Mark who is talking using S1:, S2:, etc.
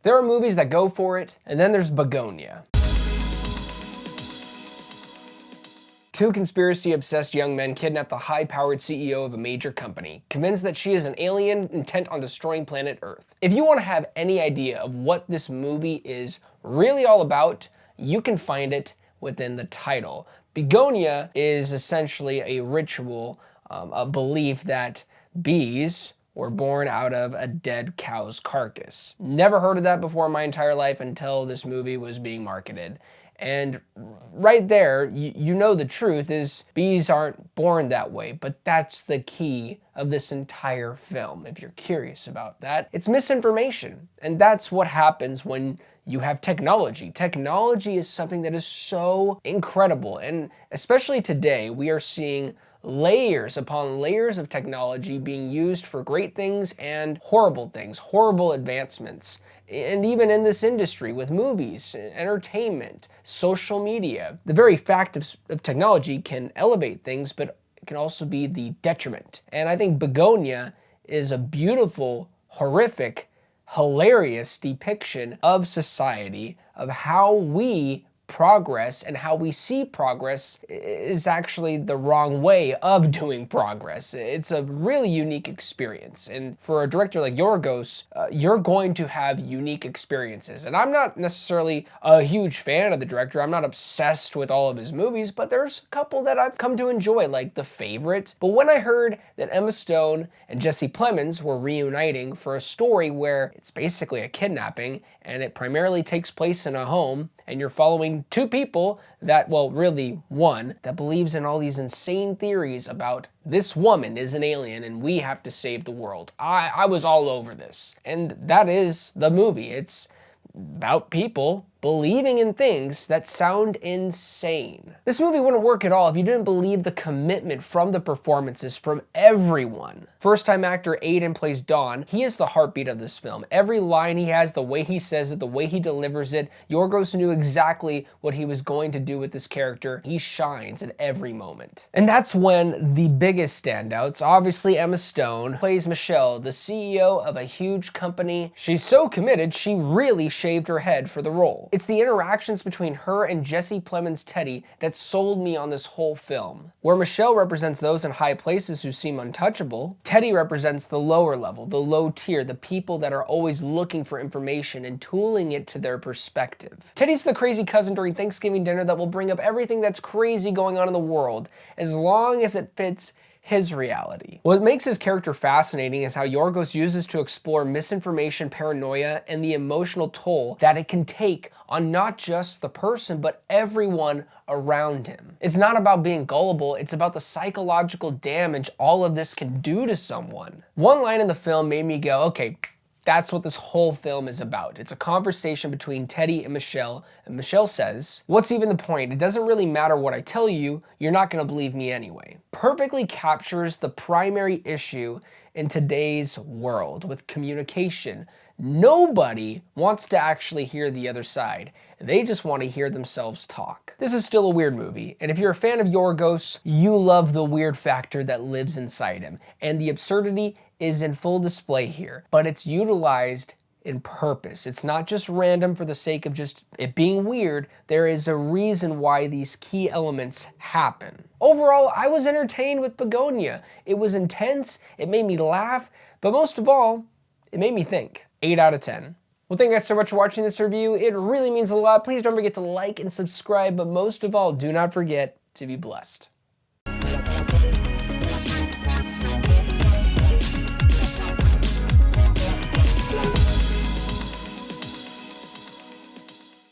S1: There are movies that go for it, and then there's Bugonia. Two conspiracy-obsessed young men kidnap the high-powered CEO of a major company, convinced that she is an alien intent on destroying planet Earth. If you want to have any idea of what this movie is really all about, you can find it within the title. Bugonia is essentially a ritual, a belief that bees were born out of a dead cow's carcass. Never heard of that before in my entire life until this movie was being marketed. And right there, you know the truth is bees aren't born that way, but that's the key of this entire film, if you're curious about that. It's misinformation, and that's what happens when you have technology. Technology is something that is so incredible, and especially today, we are seeing layers upon layers of technology being used for great things and horrible things, horrible advancements. And even in this industry with movies, entertainment, social media, the very fact of technology can elevate things, but it can also be the detriment. And I think Bugonia is a beautiful, horrific, hilarious depiction of society, of how we progress and how we see progress is actually the wrong way of doing progress. It's a really unique experience. And for a director like Yorgos, you're going to have unique experiences. And I'm not necessarily a huge fan of the director. I'm not obsessed with all of his movies, but there's a couple that I've come to enjoy, like The Favorite. But when I heard that Emma Stone and Jesse Plemons were reuniting for a story where it's basically a kidnapping and it primarily takes place in a home, and you're following two people that, well, really one, that believes in all these insane theories about this woman is an alien and we have to save the world. I was all over this. And that is the movie. It's about people believing in things that sound insane. This movie wouldn't work at all if you didn't believe the commitment from the performances from everyone. First-time actor Aidan plays Don. He is the heartbeat of this film. Every line he has, the way he says it, the way he delivers it, Yorgos knew exactly what he was going to do with this character. He shines at every moment. And that's when the biggest standouts, obviously Emma Stone, plays Michelle, the CEO of a huge company. She's so committed, she really shaved her head for the role. It's the interactions between her and Jesse Plemons' Teddy that sold me on this whole film. Where Michelle represents those in high places who seem untouchable, Teddy represents the lower level, the low tier, the people that are always looking for information and tooling it to their perspective. Teddy's the crazy cousin during Thanksgiving dinner that will bring up everything that's crazy going on in the world, as long as it fits his reality. What makes his character fascinating is how Yorgos uses to explore misinformation, paranoia, and the emotional toll that it can take on not just the person, but everyone around him. It's not about being gullible, it's about the psychological damage all of this can do to someone. One line in the film made me go, okay, that's what this whole film is about. It's a conversation between Teddy and Michelle says, "What's even the point? It doesn't really matter what I tell you, you're not gonna believe me anyway." Perfectly captures the primary issue in today's world with communication. Nobody wants to actually hear the other side. They just want to hear themselves talk. This is still a weird movie, and if you're a fan of Yorgos, you love the weird factor that lives inside him, and the absurdity is in full display here, but it's utilized in purpose. It's not just random for the sake of just it being weird. There is a reason why these key elements happen. Overall, I was entertained with Bugonia. It was intense, it made me laugh, but most of all, it made me think. 8 out of 10. Well, thank you guys so much for watching this review. It really means a lot. Please don't forget to like and subscribe, but most of all, do not forget to be blessed.